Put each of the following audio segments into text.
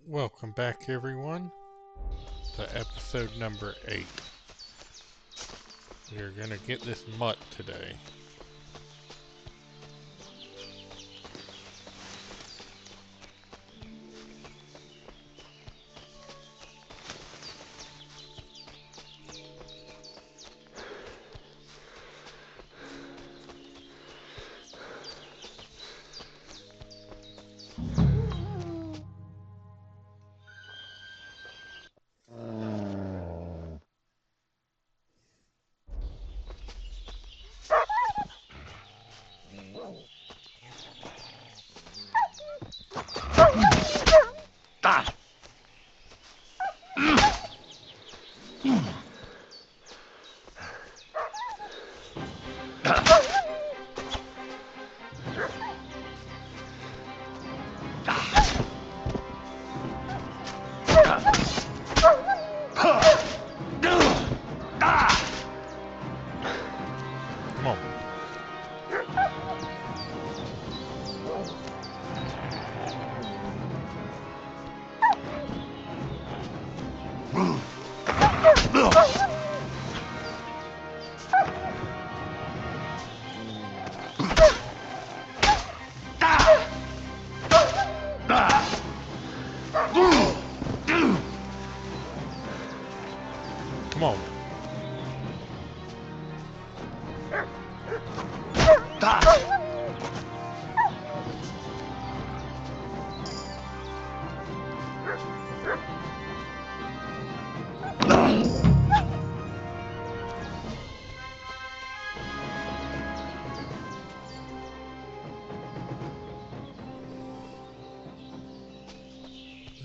Welcome back, everyone, to episode number 8. We are gonna get this mutt today. Come on. Come on.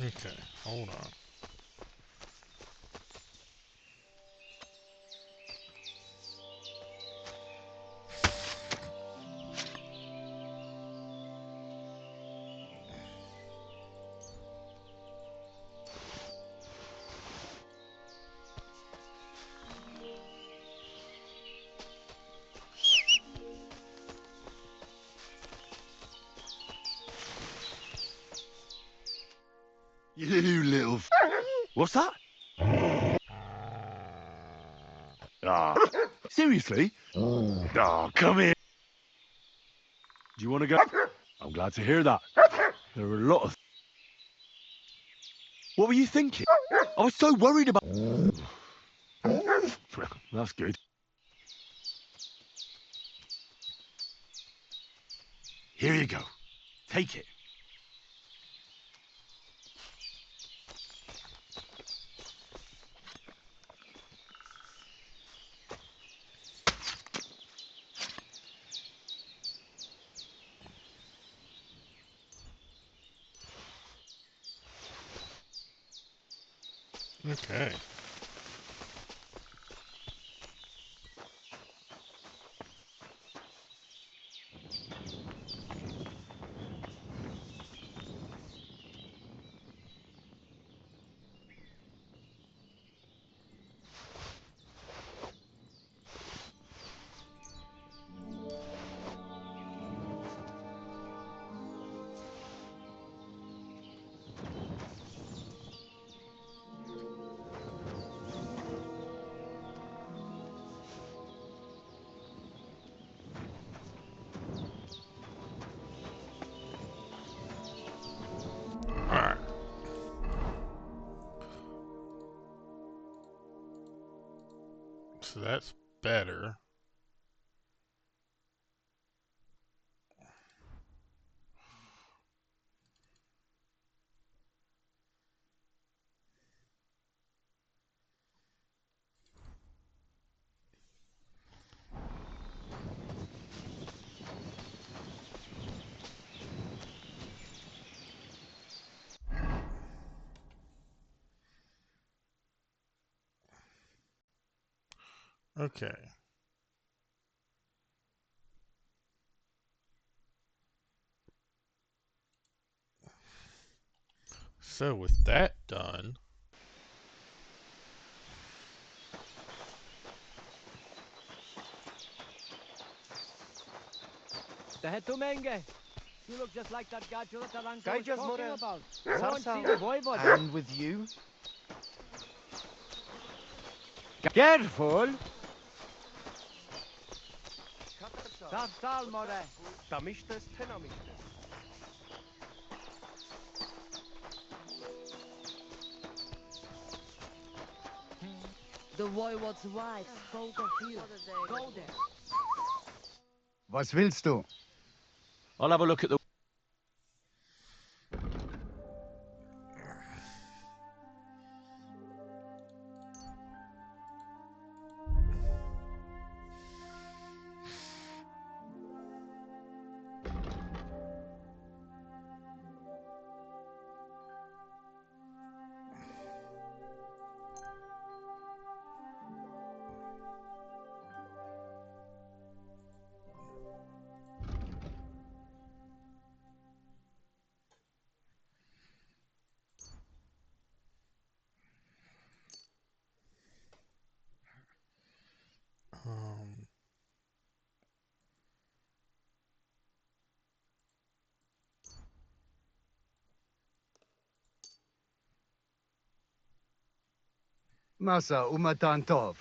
Okay, hold on. You little What's that? Ah, seriously? Oh, come here. Do you want to go? I'm glad to hear that. There were a lot of... What were you thinking? I was so worried about... That's good. Here you go. Take it. Okay. Alright. So that's better. Okay. So with that done, Tähet tumenge. You look just like that gadget that Taranka was Gajas, talking mother. about. Go and see Sarsa. the voivod. And with you? Careful! Sarsal, mother. Tamishtes, tenamishtes. The voivod's wife spoke of you. Go there. Was willst du? I'll have a look at the. Um, Masa umatan tov.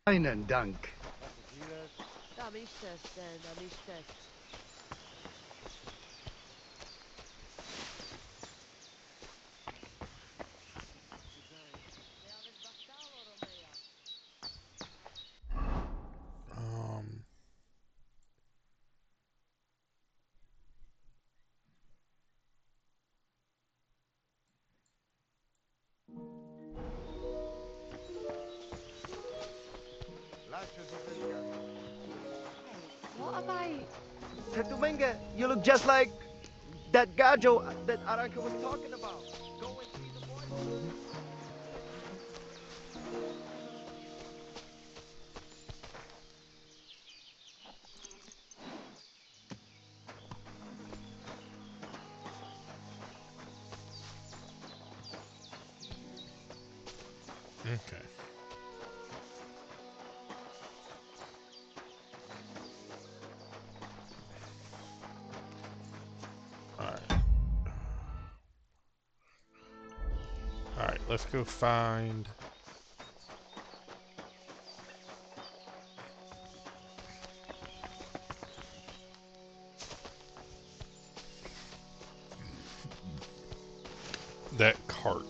Einen Dank. Tamishtes, then, Tamishtes. um, What have I? Tetumenga, you look just like that gajo that Aranka was talking about. Go and see the voivod. okay. Alright. Alright, let's go find... that cart.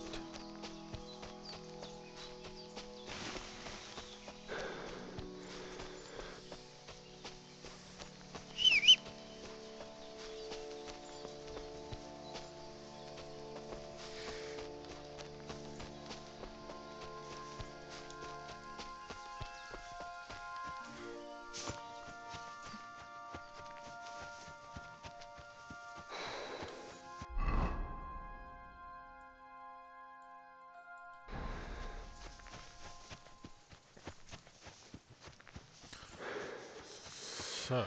So...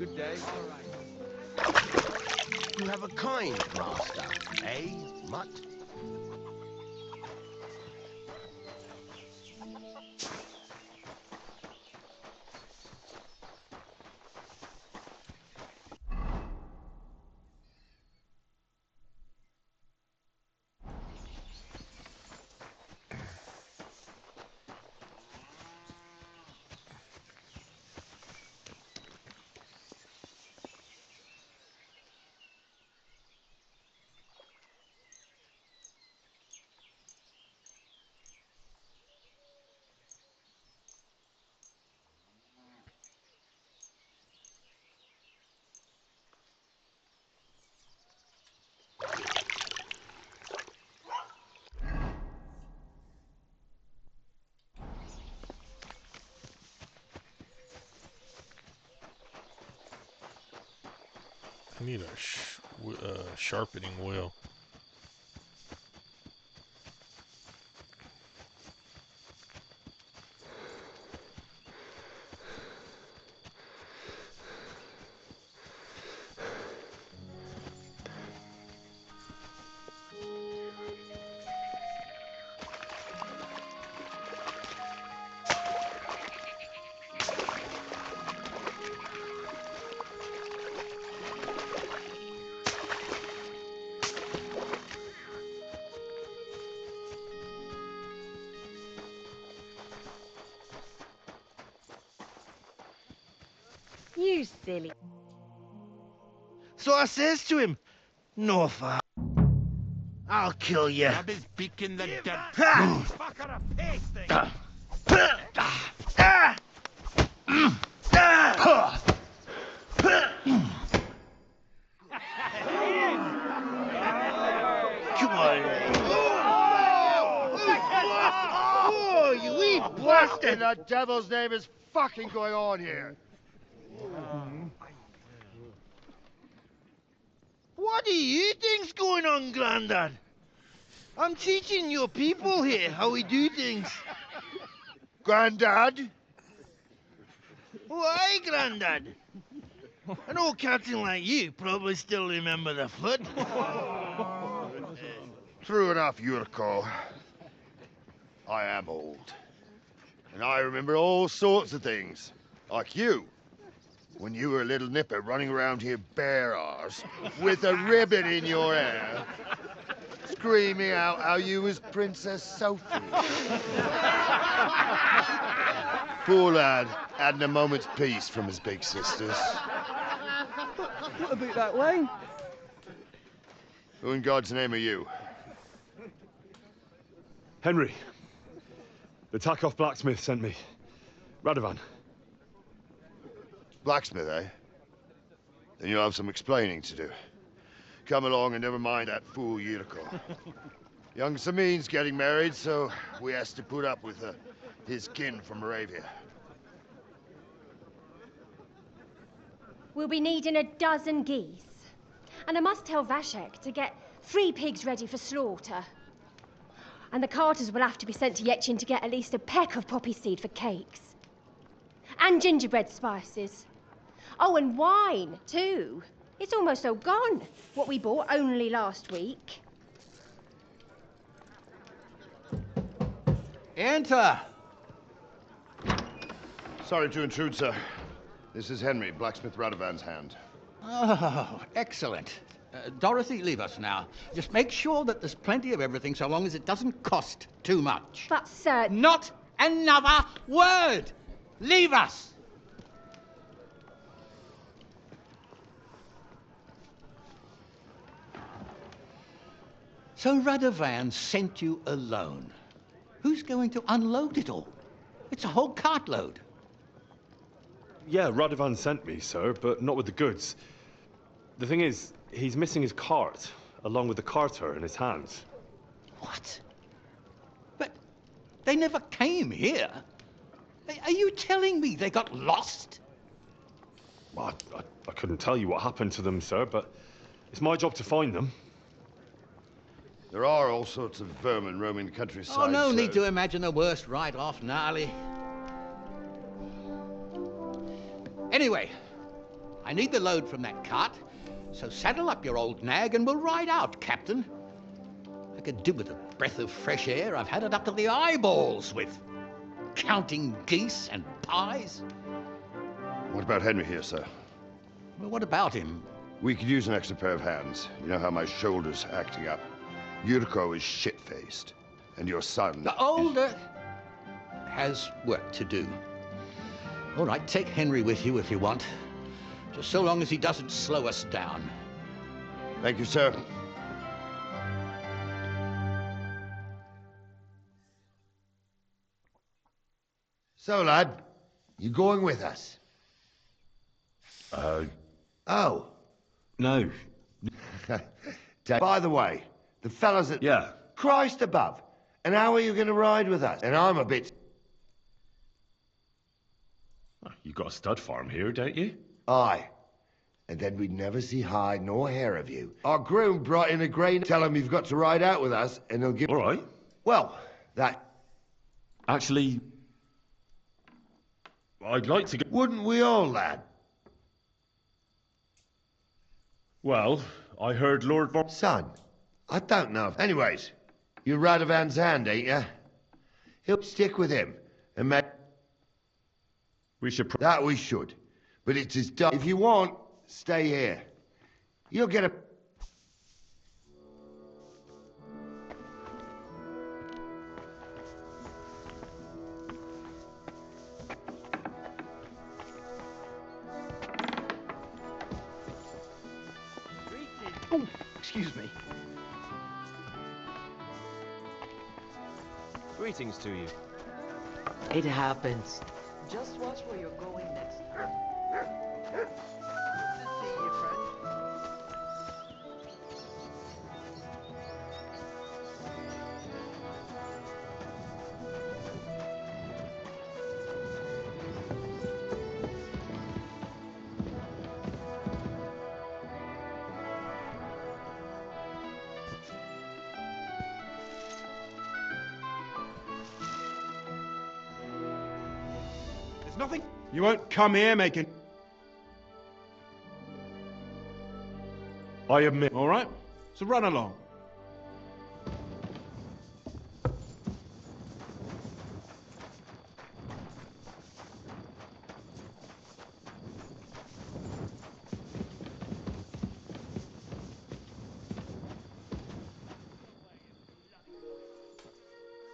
Good day. You have a kind master, eh, Mutt? I need a sharpening wheel. You silly. So I says to him, "No, fa, I'll kill you." Rub his beak in the dirt. Fucker a face thing. Come on. Oh, you wee bastard! In the devil's name is fucking going on here? What do you think's going on, Grandad? I'm teaching your people here how we do things. Grandad? Why, Grandad? An old captain like you probably still remember the flood. True enough, Yurko. I am old. And I remember all sorts of things. Like you. When you were a little nipper running around here bare arse, with a ribbon in your hair, screaming out how you was Princess Sophie. Poor lad, hadn't a moment's peace from his big sisters. Not a bit that way. Who in God's name are you? Henry. The Takoff blacksmith sent me. Radovan. Blacksmith, eh? Then you'll have some explaining to do. Come along and never mind that fool Yurko. Young Samin's getting married, so we has to put up with his kin from Moravia. We'll be needing a dozen geese. And I must tell Vashek to get 3 pigs ready for slaughter. And the carters will have to be sent to Yetchin to get at least a peck of poppy seed for cakes. And gingerbread spices. Oh, and wine, too. It's almost all gone, what we bought only last week. Enter. Sorry to intrude, sir. This is Henry, blacksmith Radovan's hand. Oh, excellent. Dorothy, leave us now. Just make sure that there's plenty of everything so long as it doesn't cost too much. But, sir... Not another word! Leave us! So Radovan sent you alone. Who's going to unload it all? It's a whole cartload. Yeah, Radovan sent me, sir, but not with the goods. The thing is, he's missing his cart, along with the carter in his hands. What? But they never came here. Are you telling me they got lost? Well, I couldn't tell you what happened to them, sir, but it's my job to find them. There are all sorts of vermin roaming the countryside. Oh, no so... need to imagine the worst right off, gnarly. Anyway, I I need the load from that cart. So saddle up your old nag and we'll ride out, Captain. I could do with a breath of fresh air. I've had it up to the eyeballs with counting geese and pies. What about Henry here, sir? Well, what about him? We could use an extra pair of hands. You know how my shoulder's acting up. Yuriko is shit-faced. And your son... The older has work to do. All right, take Henry with you if you want. Just so long as he doesn't slow us down. Thank you, sir. So, lad, you going with us? Oh. No. By the way, the fellas at... Yeah. Christ above. And how are you going to ride with us? And I'm a bit... You got a stud farm here, don't you? Aye. And then we'd never see hide nor hair of you. Our groom brought in a grain. Tell him you've got to ride out with us, and he'll give... All right. Well, that... Actually, I'd like to go... Wouldn't we all, lad? Well, I heard Lord Von... Son, I don't know. Anyways, you're Radovan's hand, ain't you? He'll stick with him, and make... We should... That we should. But it's his done. If you want, stay here. You'll get a... Oh, excuse me. Greetings to you. It happens. Just watch where you're going next. Good to see you, friend. There's nothing. You won't come here making... I admit... All right, so run along.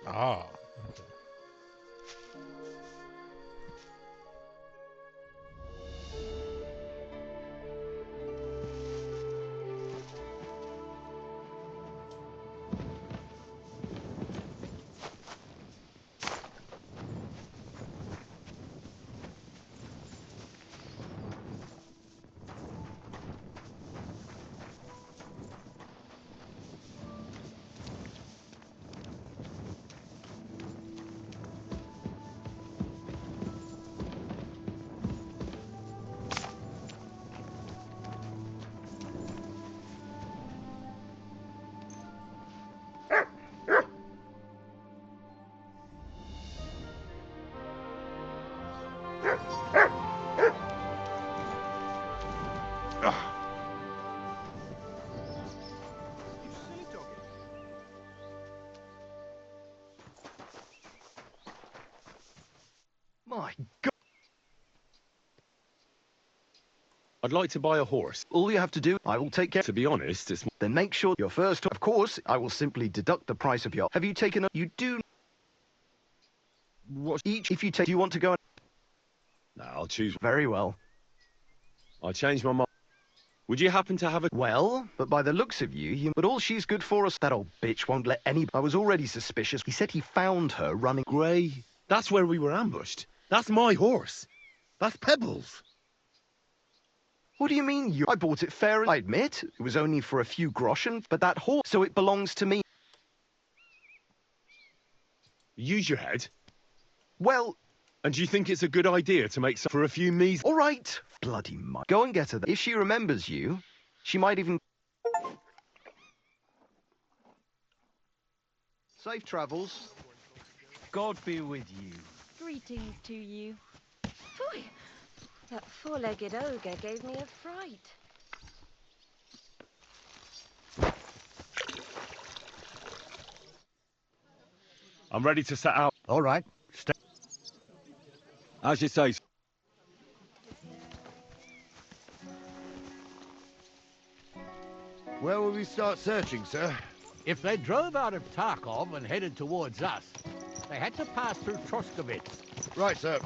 Ah. You silly doggy. My God. I'd like to buy a horse. All you have to do, I will take care. To be honest, it's... Then make sure your first... Of course, I will simply deduct the price of your... Have you taken a... You do... What? Each, if you take... Do you want to go... No, I'll choose... Very well. I changed my mind. Would you happen to have a... Well, but by the looks of you... But all she's good for us... That old bitch won't let any... I was already suspicious. He said he found her running... Grey? That's where we were ambushed. That's my horse. That's Pebbles. What do you mean you... I bought it fair, I admit. It was only for a few groschen, but that horse... So it belongs to me. Use your head. Well... And do you think it's a good idea to make some for a few me's? All right. Bloody mutt. Go and get her. If she remembers you, she might even... Safe travels. God be with you. Greetings to you. Phew. That four-legged ogre gave me a fright. I'm ready to set out. All right. Stay. As you say. Where will we start searching, sir? If they drove out of Tarkov and headed towards us, they had to pass through Troskovitz. Right, sir.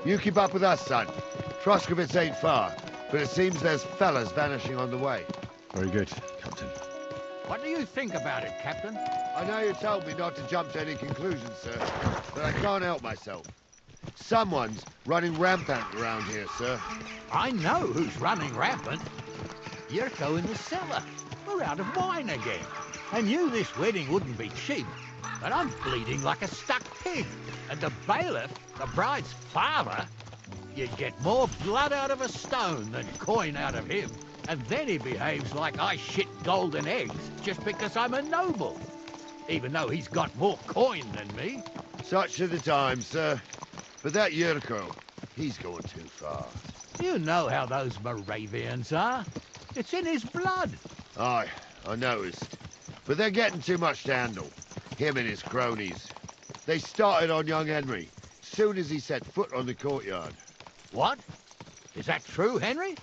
You keep up with us, son. Troskovitz ain't far, but it seems there's fellas vanishing on the way. Very good, Captain. What do you think about it, Captain? I know you told me not to jump to any conclusions, sir, but I can't help myself. Someone's running rampant around here, sir. I know who's running rampant. Yurko in the cellar. We're out of wine again. I knew this wedding wouldn't be cheap, but I'm bleeding like a stuck pig. And the bailiff, the bride's father, you'd get more blood out of a stone than coin out of him. And then he behaves like I shit golden eggs just because I'm a noble. Even though he's got more coin than me. Such are the times, sir. But that Yurko, he's going too far. You know how those Moravians are. It's in his blood. Aye, I noticed. But they're getting too much to handle. Him and his cronies. They started on young Henry, soon as he set foot on the courtyard. What? Is that true, Henry?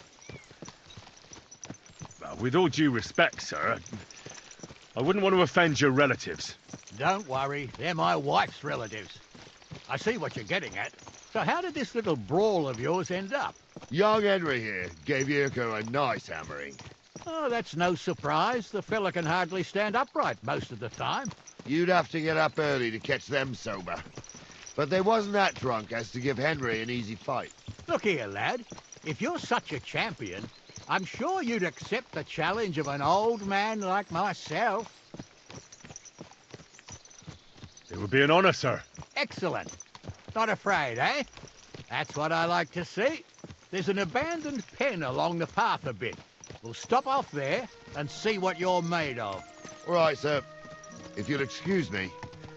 Well, with all due respect, sir, I wouldn't want to offend your relatives. Don't worry, they're my wife's relatives. I see what you're getting at. So how did this little brawl of yours end up? Young Henry here gave Yurko a nice hammering. Oh, that's no surprise. The fella can hardly stand upright most of the time. You'd have to get up early to catch them sober. But they wasn't that drunk as to give Henry an easy fight. Look here, lad. If you're such a champion, I'm sure you'd accept the challenge of an old man like myself. It would be an honor, sir. Excellent. Not afraid, eh? That's what I like to see. There's an abandoned pen along the path a bit. We'll stop off there and see what you're made of. All right, sir. If you'll excuse me,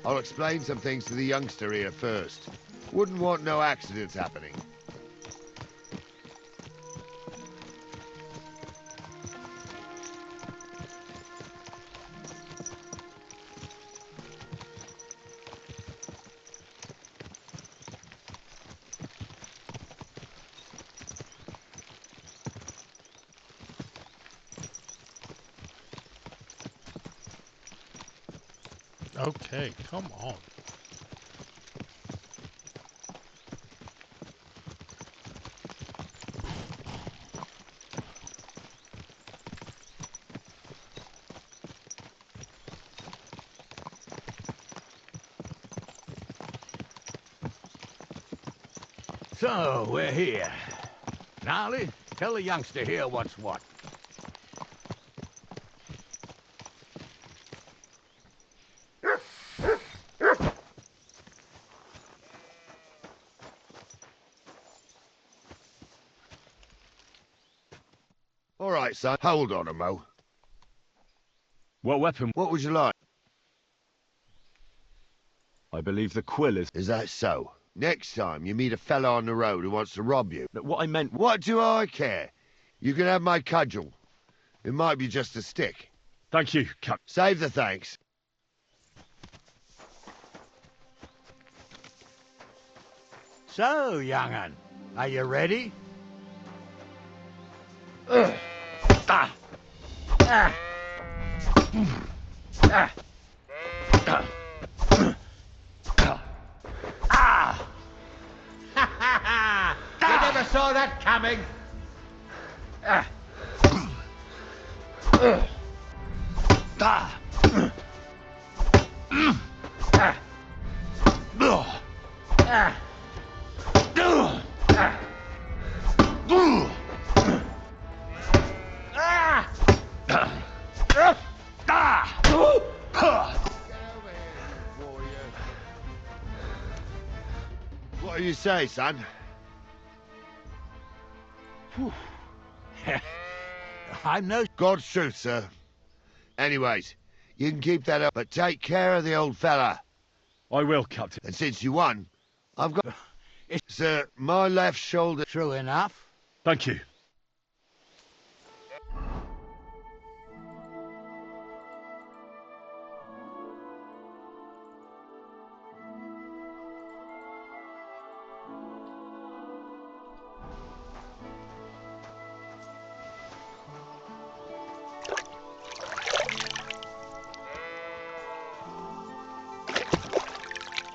I'll explain some things to the youngster here first. Wouldn't want no accidents happening. Okay, come on. So, we're here. Gnarly, tell the youngster here what's what. All right, son. Hold on a mo. What weapon? What would you like? I believe the quill is... Is that so? Next time you meet a fella on the road who wants to rob you. What I meant... What do I care? You can have my cudgel. It might be just a stick. Thank you, Captain. Save the thanks. So, young'un, are you ready? You never saw that coming. What do you say, son? I'm no... God's truth, sir. Anyways, you can keep that up, but take care of the old fella. I will, Captain. And since you won, I've got... Sir, my left shoulder... True enough. Thank you.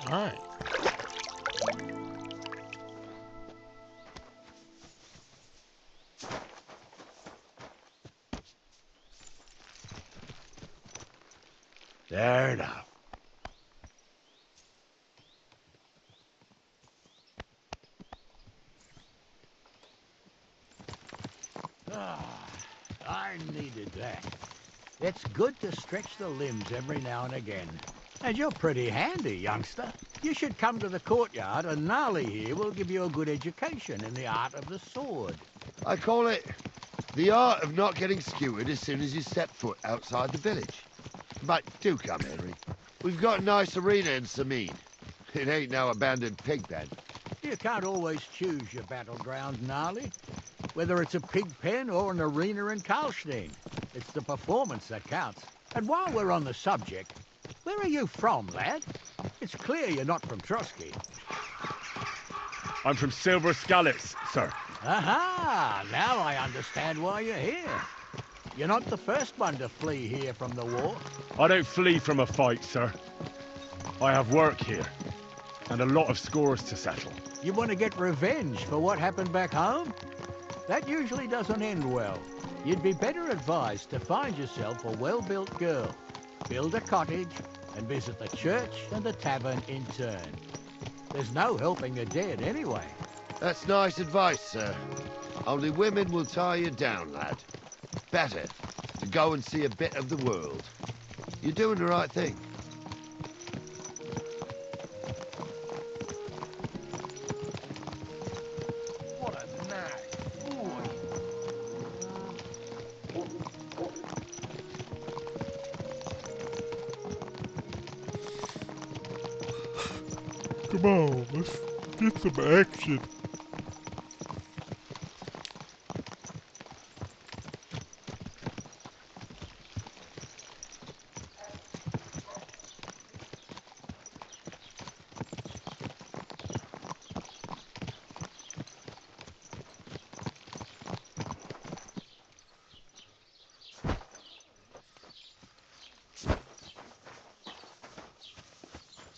Alright. There now. I needed that. It's good to stretch the limbs every now and again. And you're pretty handy, youngster. You should come to the courtyard, and Gnarly here will give you a good education in the art of the sword. I call it the art of not getting skewered as soon as you step foot outside the village. But do come, Henry. We've got a nice arena in Sameen. It ain't no abandoned pig pen. You can't always choose your battleground, Gnarly. Whether it's a pig pen or an arena in Karlstein, it's the performance that counts. And while we're on the subject, where are you from, lad? It's clear you're not from Trotsky. I'm from Silver Scallops, sir. Aha! Now I understand why you're here. You're not the first one to flee here from the war. I don't flee from a fight, sir. I have work here, and a lot of scores to settle. You want to get revenge for what happened back home? That usually doesn't end well. You'd be better advised to find yourself a well-built girl, build a cottage, and visit the church and the tavern in turn. There's no helping the dead anyway. That's nice advice, sir. Only women will tie you down, lad. Better to go and see a bit of the world. You're doing the right thing. What a nag. Boy. Come on, let's get some action.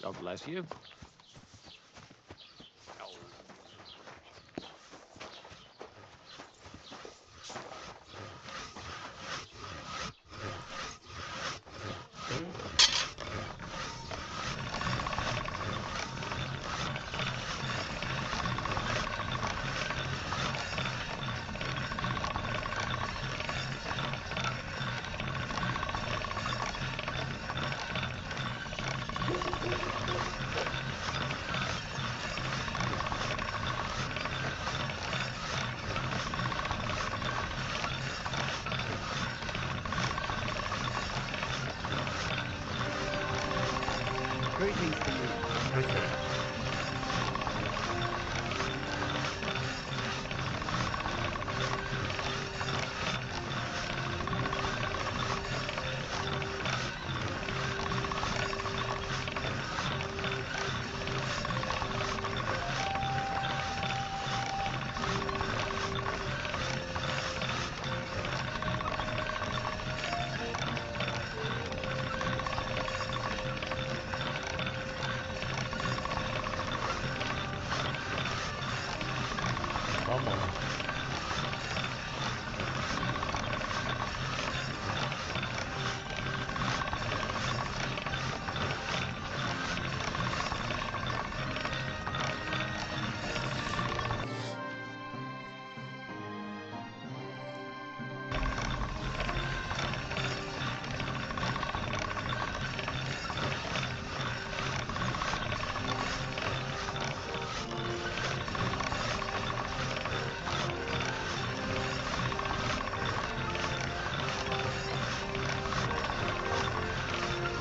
God bless you. Greetings to you. Okay. Come on.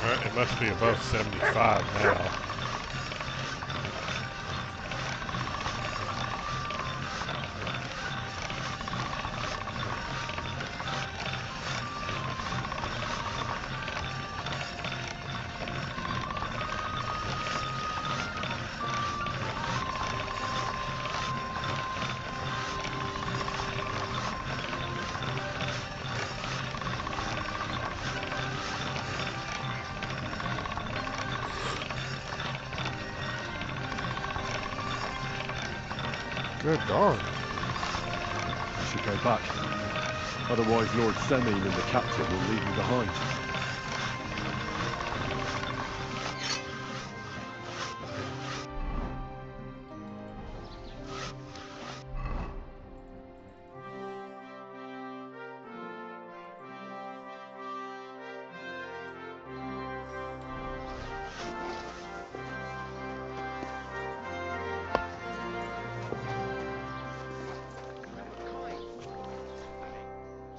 Alright, it must be above 75 now. Good dog. Should go back. Otherwise, Lord Semine and the captain will leave you behind.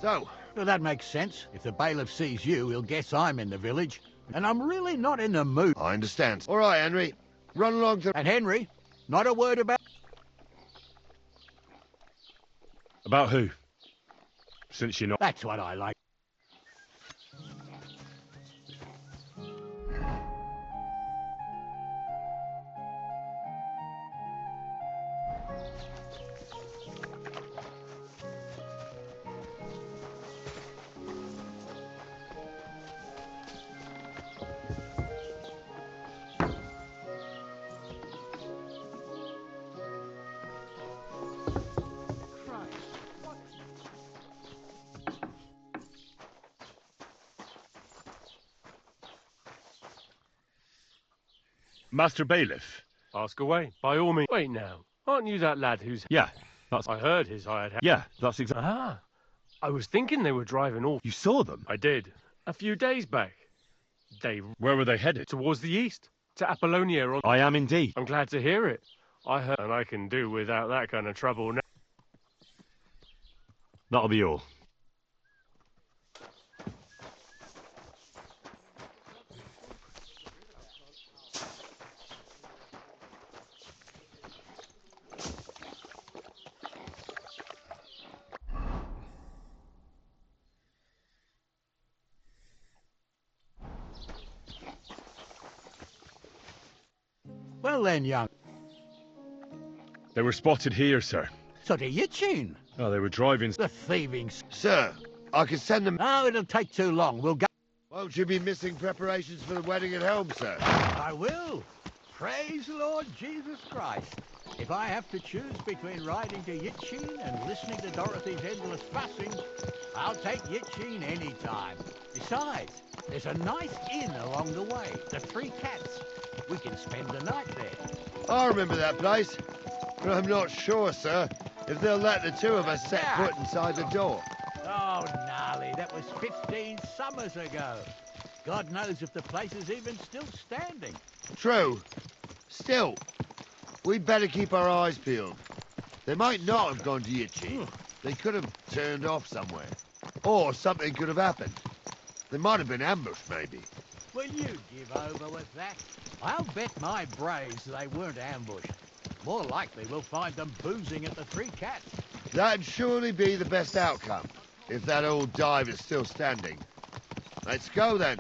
So, Well, that makes sense. If the bailiff sees you, he'll guess I'm in the village. And I'm really not in the mood. I understand. All right, Henry. Run along to... And Henry, not a word about... About who? Since you're not... That's what I like. Master Bailiff? Ask away, by all means. Wait now, aren't you that lad who's... Yeah, that's... I heard his hired... Yeah, that's exactly... Ah, I was thinking they were driving off. You saw them? I did. A few days back. They... Where were they headed? Towards the east. To Apollonia on... I am indeed. I'm glad to hear it. I heard... And I can do without that kind of trouble now. That'll be all. Well then, young... They were spotted here, sir. So to Yitchin. Oh, they were driving... The thieving... Sir, I can send them... No, it'll take too long. We'll go... Won't you be missing preparations for the wedding at home, sir? I will. Praise the Lord Jesus Christ. If I have to choose between riding to Yitchin and listening to Dorothy's endless fussing, I'll take Yitchin any time. Besides, there's a nice inn along the way, the Three Cats. We can spend the night there. I remember that place, but I'm not sure, sir, if they'll let the two of us set foot inside the door. Oh, gnarly, that was 15 summers ago. God knows if the place is even still standing. True. Still, we'd better keep our eyes peeled. They might not have gone to Yitchin. They could have turned off somewhere. Or something could have happened. They might have been ambushed, maybe. Will you give over with that? I'll bet my braves they weren't ambushed. More likely we'll find them boozing at the Three Cats. That'd surely be the best outcome, if that old dive is still standing. Let's go, then.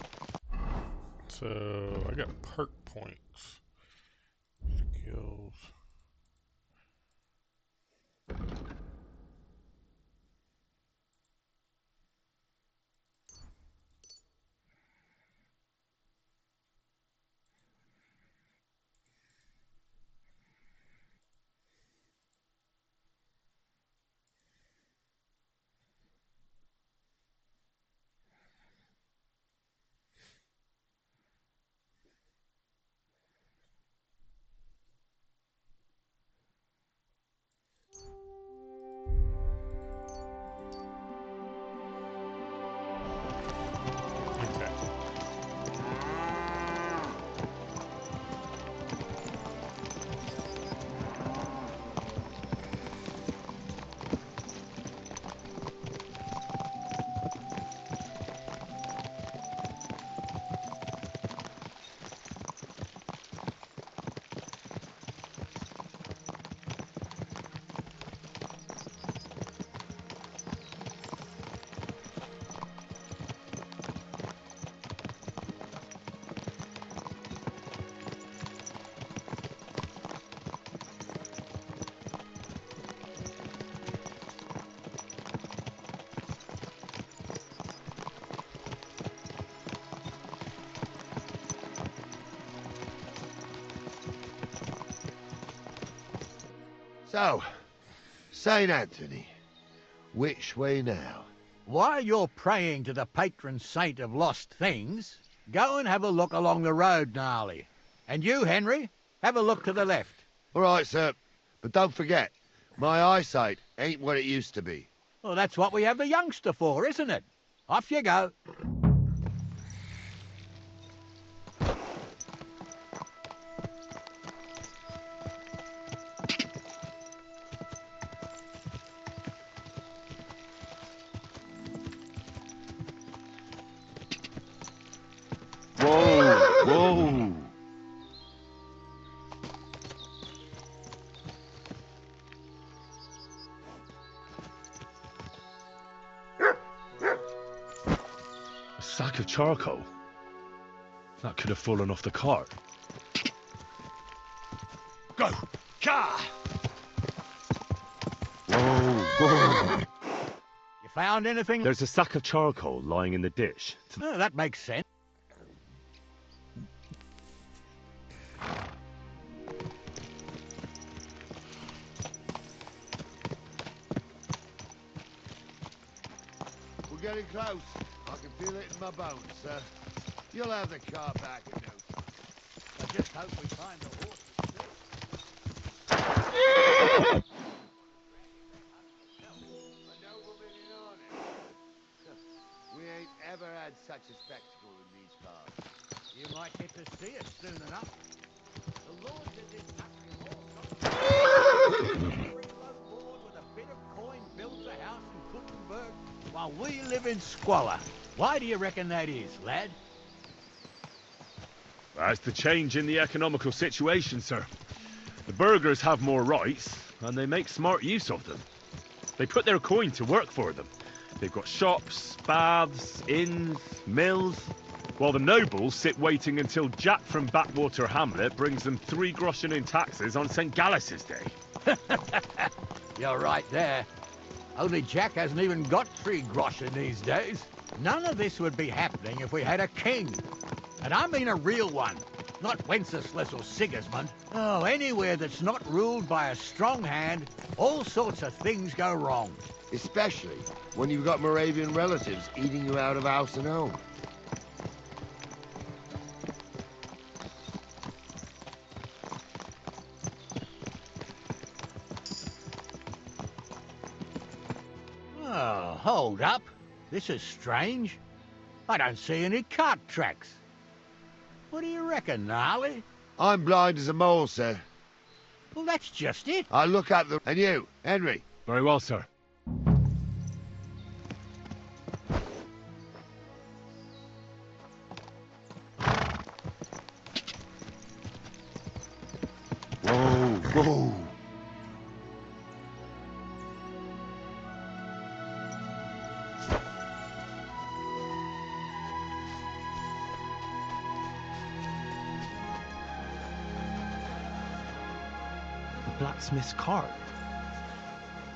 So, I got perk points. Skills. So, St. Anthony, which way now? While you're praying to the patron saint of lost things, go and have a look along the road, Gnarly. And you, Henry, have a look to the left. All right, sir. But don't forget, my eyesight ain't what it used to be. Well, that's what we have the youngster for, isn't it? Off you go. Whoa, whoa. A sack of charcoal? That could have fallen off the cart. Go! Car! Whoa, whoa. You found anything? There's a sack of charcoal lying in the ditch. Oh, that makes sense. We're getting close. I can feel it in my bones, sir. You'll have the car back in no time. I just hope we find the horses too. We ain't ever had such a spectacle in these cars. You might get to see it soon enough. The lords of this country have all got board with a bit of coin builds a house in Gutenberg while we live in squalor. Why do you reckon that is, lad? That's the change in the economical situation, sir. The burghers have more rights, and they make smart use of them. They put their coin to work for them. They've got shops, baths, inns, mills, while the nobles sit waiting until Jack from Backwater Hamlet brings them 3 groschen in taxes on St. Gallus's Day. You're right there. Only Jack hasn't even got 3 groschen these days. None of this would be happening if we had a king. And I mean a real one. Not Wenceslas or Sigismund. Oh, anywhere that's not ruled by a strong hand, all sorts of things go wrong. Especially when you've got Moravian relatives eating you out of house and home. Oh, hold up. This is strange. I don't see any cart tracks. What do you reckon, Gnarly? I'm blind as a mole, sir. Well, that's just it. I look up the... And you, Henry? Very well, sir. Whoa, whoa. Blacksmith's cart.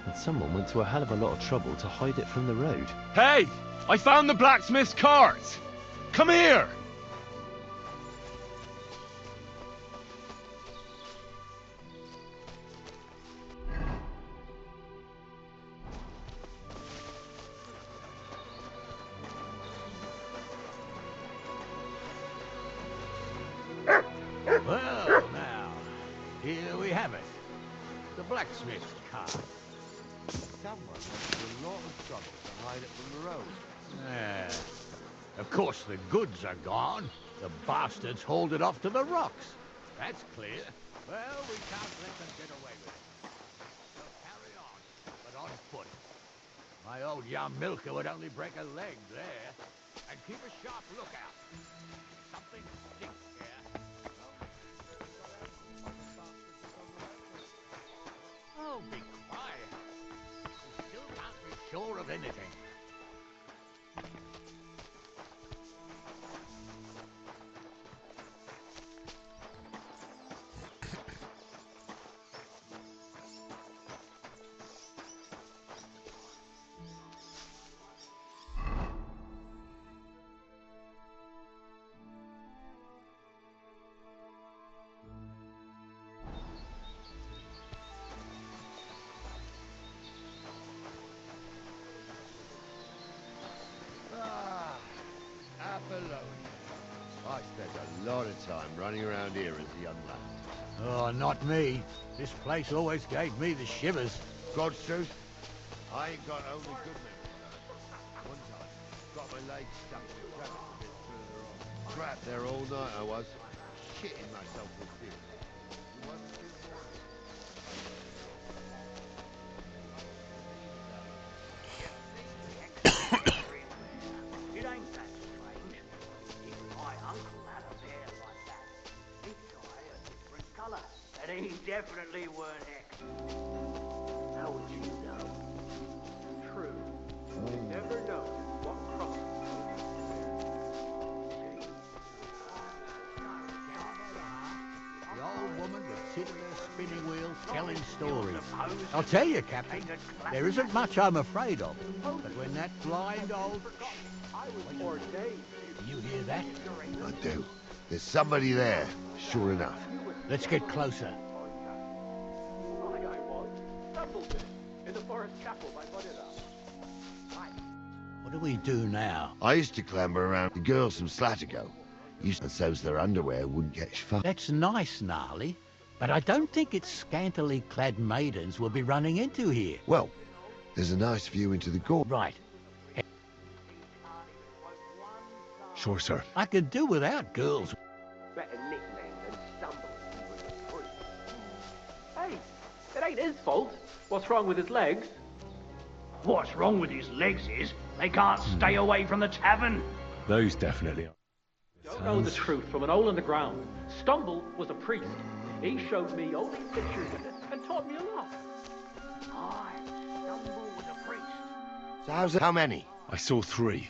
And someone went to a hell of a lot of trouble to hide it from the road. Hey! I found the blacksmith's cart! Come here! Well, now, here we have it. The blacksmith's cart. Someone went to a lot of trouble to hide it from the road. Yeah. Of course, the goods are gone. The bastards hauled it off to the rocks. That's clear. Well, we can't let them get away with it. So carry on, but on foot. My old young milker would only break a leg there. And keep a sharp lookout. Something stinks here. Oh, be quiet. We still can't be sure of anything. burglar. Oh, not me. This place always gave me the shivers. God's truth, I ain't got only good memories, though. One time, got my legs stuck in a crevice a bit further on. Trapped there all night I was, shitting myself with fear. You want to do more? It ain't that strange. Even my uncle had a bear like that. This guy a different colour, and he definitely weren't X. How would you know? True. You never know what crosses. The old woman would sit at her spinning wheel telling stories. I'll tell you, Captain, there isn't much I'm afraid of. But when that blind old... You hear that? I do. There's somebody there, sure enough. Let's get closer. In the forest chapel by Bodilla. What do we do now? I used to clamber around the girls from Slatigo. And so's their underwear wouldn't catch fire. That's nice, Gnarly, but I don't think it's scantily clad maidens we'll be running into here. Well, there's a nice view into the gorge. Right. Sure, sir. I could do without girls. Better nickname than stumble with a fruit. Hey, it ain't his fault. What's wrong with his legs? What's wrong with his legs is they can't stay away from the tavern. Those definitely are. Don't know the truth from an hole in the ground. Stumble was a priest. He showed me all these pictures and taught me a lot. Aye, Stumble was a priest. So how many? I saw 3.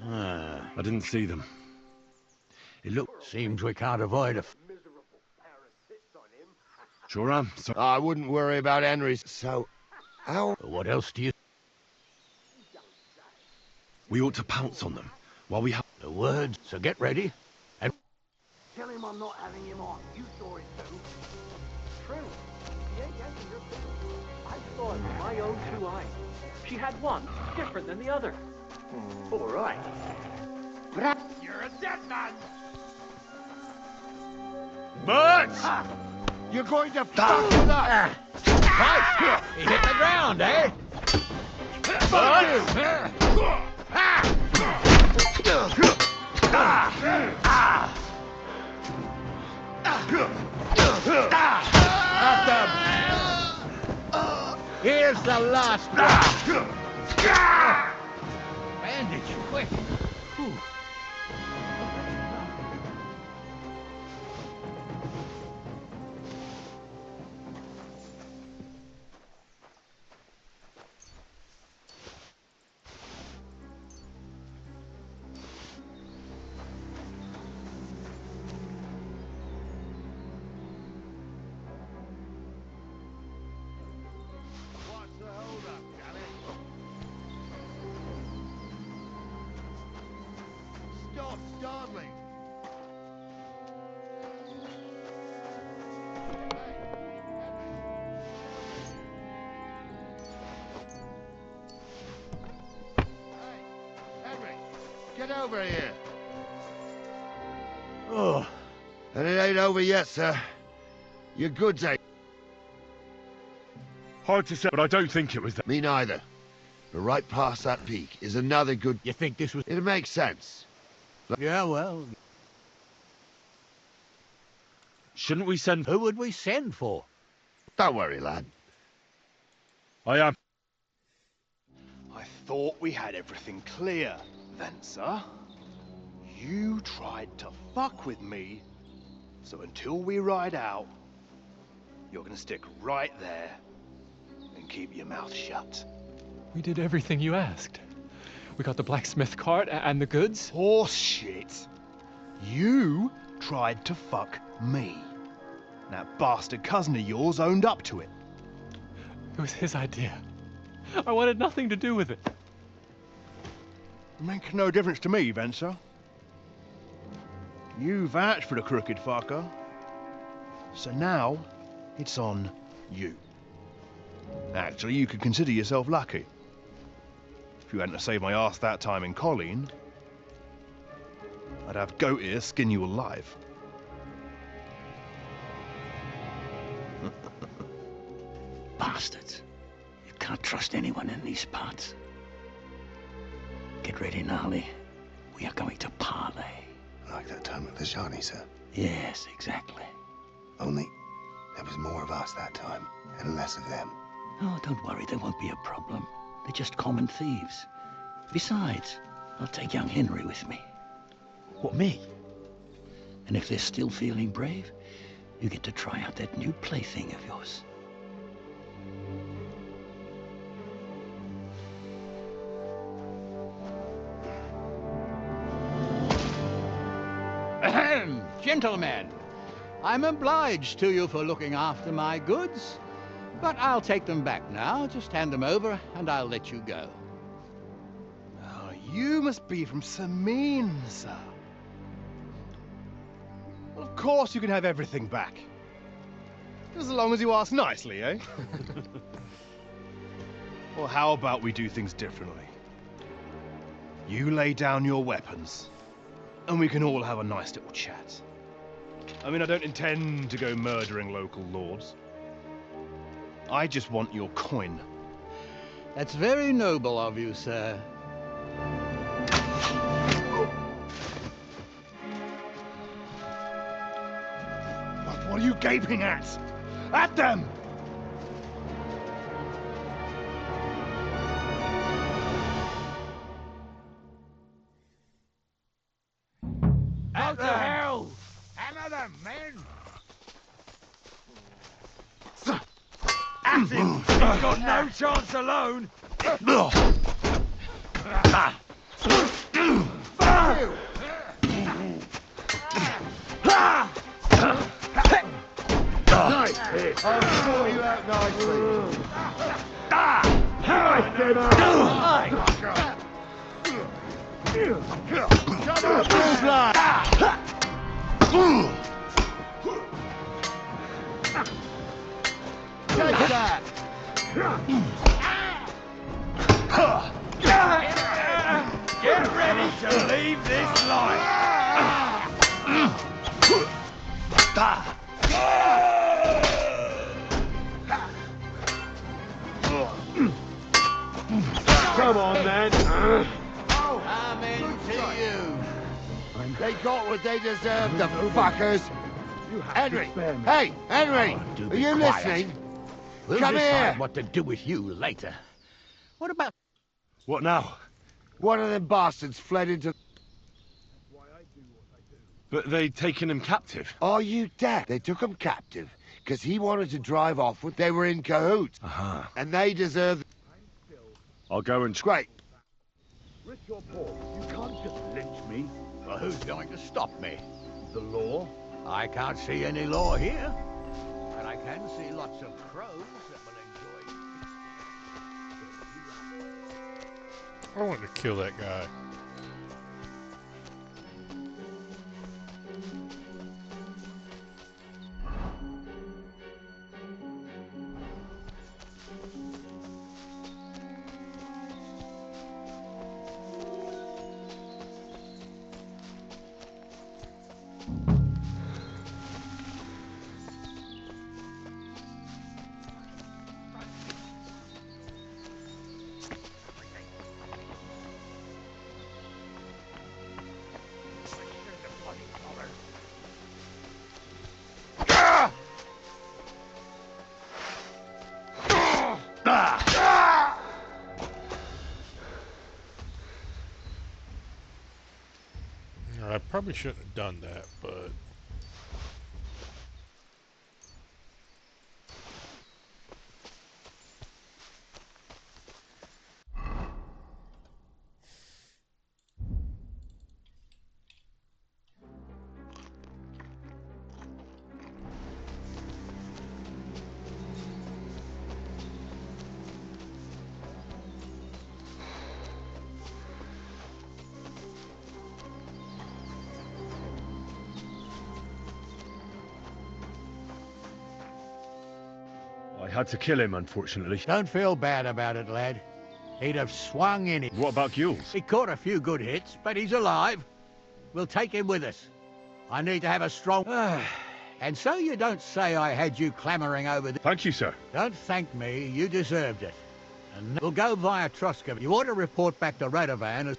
I didn't see them. It looked... Seems we can't avoid a... Sure am. So I wouldn't worry about Henry's. So, how... What else do you... we ought to pounce on them while we have... The words, so get ready. And... Tell him I'm not having him on. You saw it too. True. He ain't getting your business. I saw it with my own 2 eyes. She had one, different than the other. All right. You're a dead man! Bert! You're going to fuck with us! Right! He hit the ground, eh? Here's the last one. Bandage, quick. Whew. What's the hold-up, Janet? Stop startling! Hey, Henry, get over here. Oh, And it ain't over yet, sir. Your goods ain't. Hard to say, but I don't think it was that. Me neither. But right past that peak is another good... you think this was... It makes sense. Yeah, well, Shouldn't we send... who would we send for? Don't worry, lad. I am... I thought we had everything clear, then, sir. You tried to fuck with me, so until we ride out, you're gonna stick right there and keep your mouth shut. We did everything you asked. We got the blacksmith cart and the goods. Horse shit. You tried to fuck me. That bastard cousin of yours owned up to it. It was his idea. I wanted nothing to do with it. Make no difference to me, Venser. You vouched for the crooked fucker. So now, it's on you. Actually, you could consider yourself lucky. If you hadn't have saved my ass that time in Colleen, I'd have goat ear skin you alive. can't trust anyone in these parts. Get ready, Gnarly. We are going to parley. Like that time at the Shani, sir. Yes, exactly. Only there was more of us that time, and less of them. Oh, don't worry, there won't be a problem. They're just common thieves. Besides, I'll take young Henry with me. What, me? And if they're still feeling brave, you get to try out that new plaything of yours. Ahem, gentlemen, I'm obliged to you for looking after my goods, but I'll take them back now. Just hand them over and I'll let you go. Oh, you must be from Samin, sir. Well, of course you can have everything back. Just as long as you ask nicely, eh? Well, how about we do things differently? You lay down your weapons, and we can all have a nice little chat. I mean, I don't intend to go murdering local lords. I just want your coin. That's very noble of you, sir. What are you gaping at? At them! Out to hell! Hammer them, men! At him! He's got no chance alone! Nice hit. I'll sort you out nicely. Nice demo. Come on, full blood. Take that. Get ready to leave this life! Come on, then. I'm into you. They got what they deserved, the fuckers. Henry! Hey, Henry! Do Are be you quiet. listening? We'll Come decide here. what to do with you later. What about... What now? One of them bastards fled into... But they'd taken him captive. Are you deaf? They took him captive because he wanted to drive off with... They were in cahoots. Uh-huh. And they deserve... I'll go and... Great. Rick your paw. You can't just lynch me. Well, who's going to stop me? The law? I can't see any law here. But I can see lots of crows that will enjoy... I want to kill that guy. I probably shouldn't have done that, but... I had to kill him, unfortunately. Don't feel bad about it, lad. He'd have swung in it. What about Gules? He caught a few good hits, but he's alive. We'll take him with us. I need to have a strong... And so you don't say I had you clamouring over the... Thank you, sir. Don't thank me. You deserved it. And we'll go via Truscott. You ought to report back to Radovan as...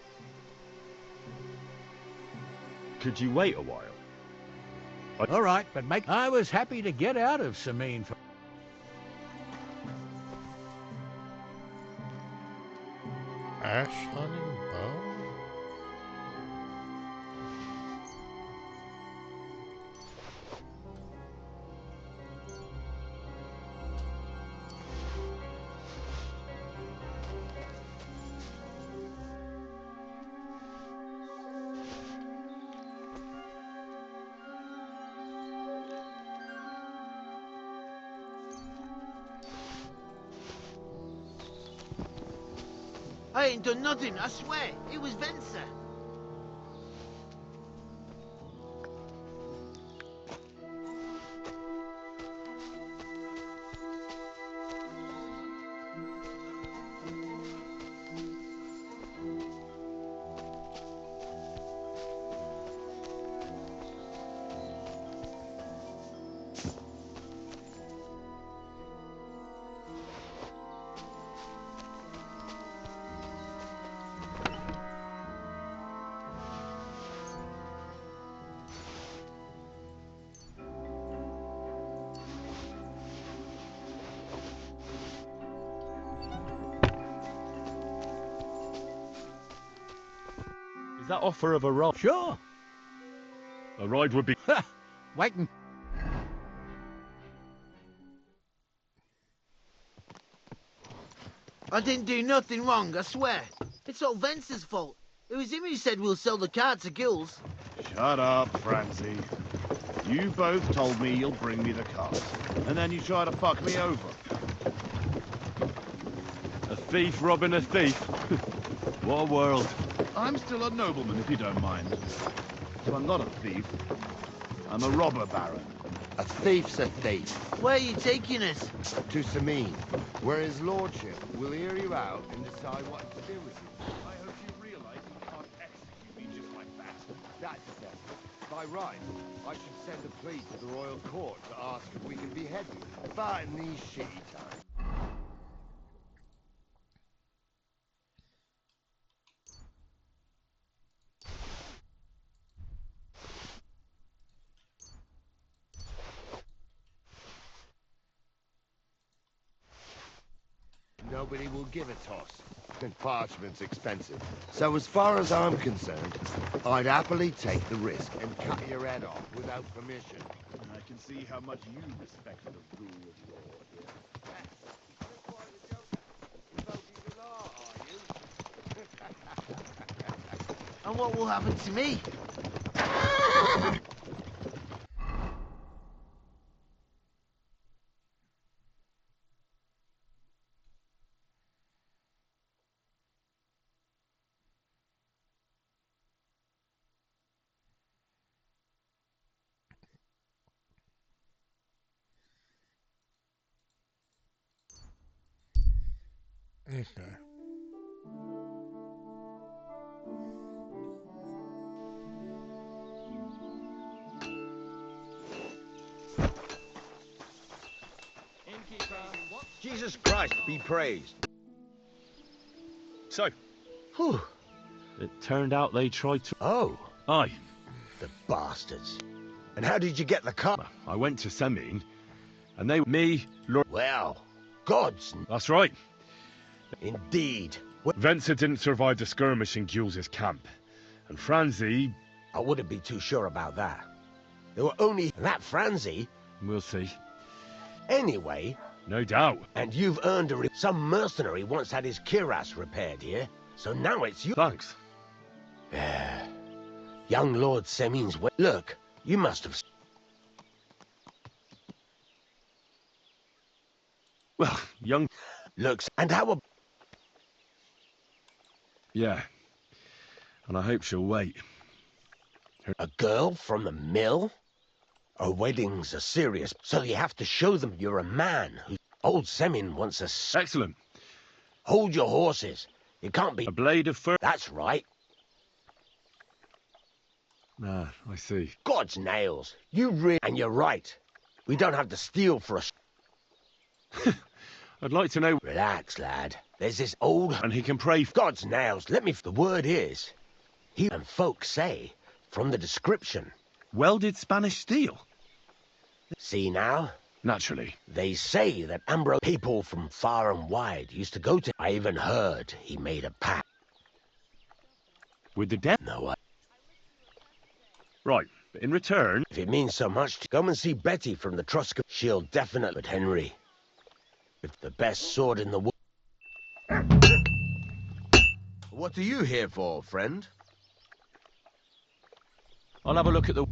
Could you wait a while? All right, but I was happy to get out of Sameen for... Ash hunting bow? I ain't done nothing, I swear. It was Venser. Is that offer of a ride? Sure. A ride would be... Waiting. I didn't do nothing wrong, I swear. It's all Venser's fault. It was him who said we'll sell the car to Gills. Shut up, Francie. You both told me you'll bring me the cart, and then you try to fuck me over. A thief robbing a thief. What a world. I'm still a nobleman, if you don't mind. So I'm not a thief. I'm a robber baron. A thief's a thief. Where are you taking us? To Sameen, where his lordship will hear you out and decide what to do with you. I hope you realize you can't execute me just like that. That's it. By right, I should send a plea to the royal court to ask if we can behead you. But in these shitty times... Nobody will give a toss. And parchment's expensive. So as far as I'm concerned, I'd happily take the risk and cut your head off without permission. I can see how much you respect the rule of law here. And what will happen to me? Okay. Jesus Christ be praised. So, Whew. it turned out they tried to... Oh. Aye. The bastards. And how did you get the car? I went to Sameen, and they... Me, Lord... Well, gods. That's right. Indeed. Venser didn't survive the skirmish in Gilles' camp. And Francie... I wouldn't be too sure about that. There were only that Francie. We'll see. Anyway... No doubt. And you've earned a... Some mercenary once had his cuirass repaired here, so now it's you... Thanks. Young Lord Semeen's... Look, you must have... Well, young... Looks... And how... Yeah. And I hope she'll wait. A girl from the mill? Her weddings are serious, so you have to show them you're a man. Old Semin wants a... Excellent. Hold your horses. You can't be... A blade of fur... That's right. Ah, I see. God's nails. You really... And you're right. We don't have to steal for a... I'd like to know... Relax, lad. There's this old... And he can pray... God's nails, let me... The word is... He and folks say, from the description... Welded Spanish steel? See now? Naturally. They say that Ambrose people from far and wide used to go to... I even heard he made a pact. With the devil? No, Right, but in return... If it means so much to... Come and see Betty from the Trusca. She'll definitely... But Henry... With the best sword in the world... What are you here for, friend? I'll have a look at the...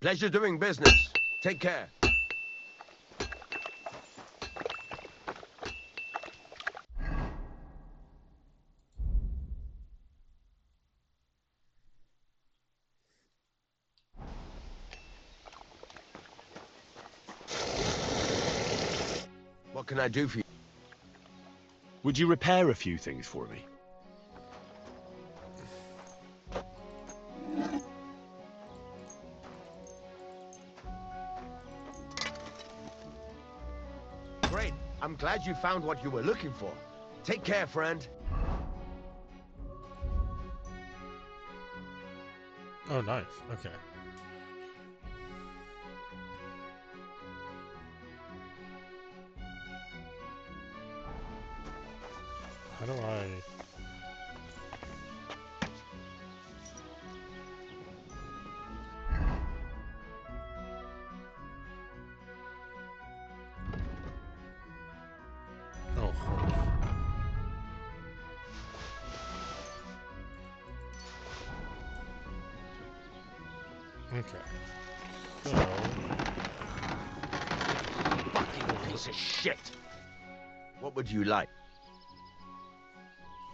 Pleasure doing business. Take care. What can I do for you? Would you repair a few things for me? Great. I'm glad you found what you were looking for. Take care, friend. Oh, nice. Okay. How do I... Oh, okay. So... Fucking piece of shit. What would you like?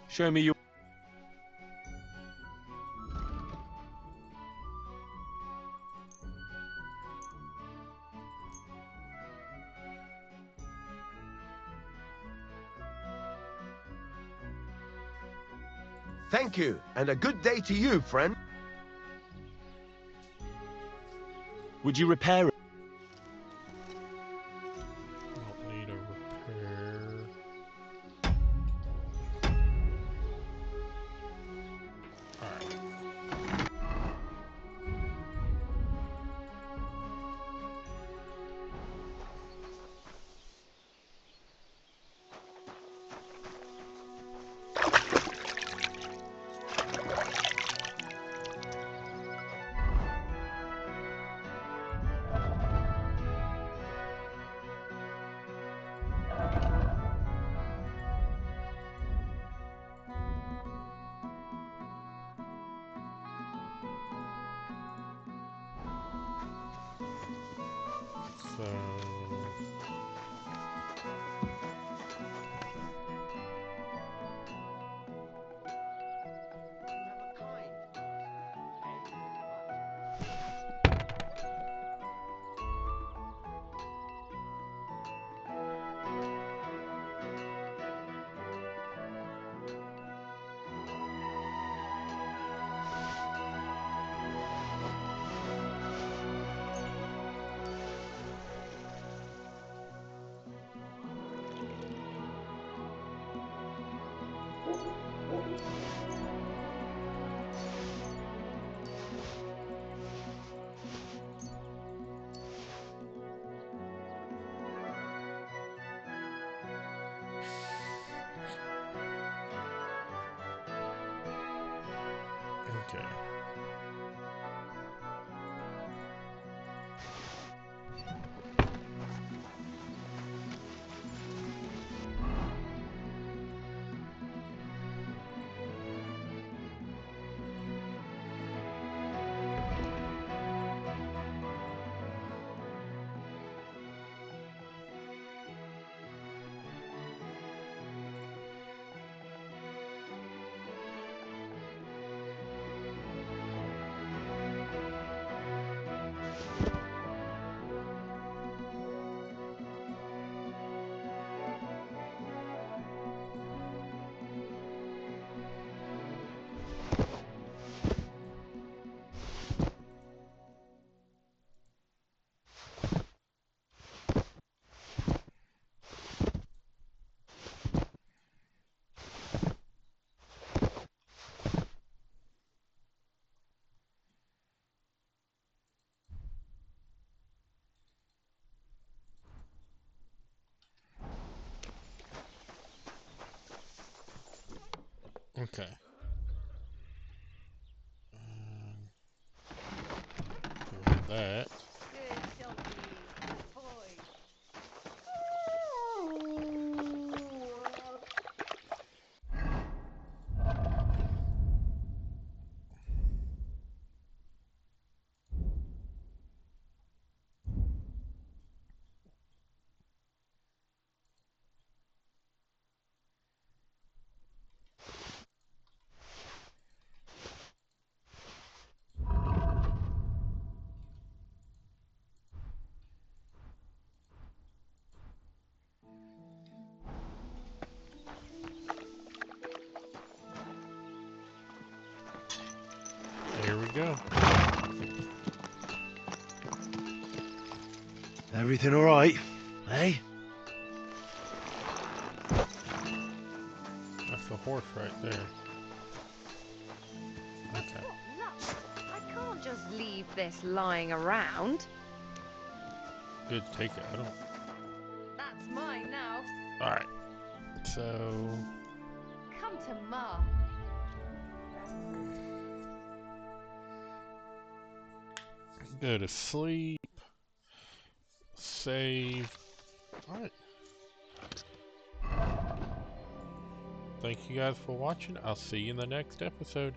Show me your... Thank you, and a good day to you, friend. Would you repair it? Don't need a repair. Alright. So... Okay. Okay. Do that. Here we go. Everything all right, eh? That's a horse right there. Okay. I can't just leave this lying around. Good, take it. I don't. That's mine now. Alright. So. Come to Ma. Go to sleep. Save. Alright. Thank you guys for watching. I'll see you in the next episode.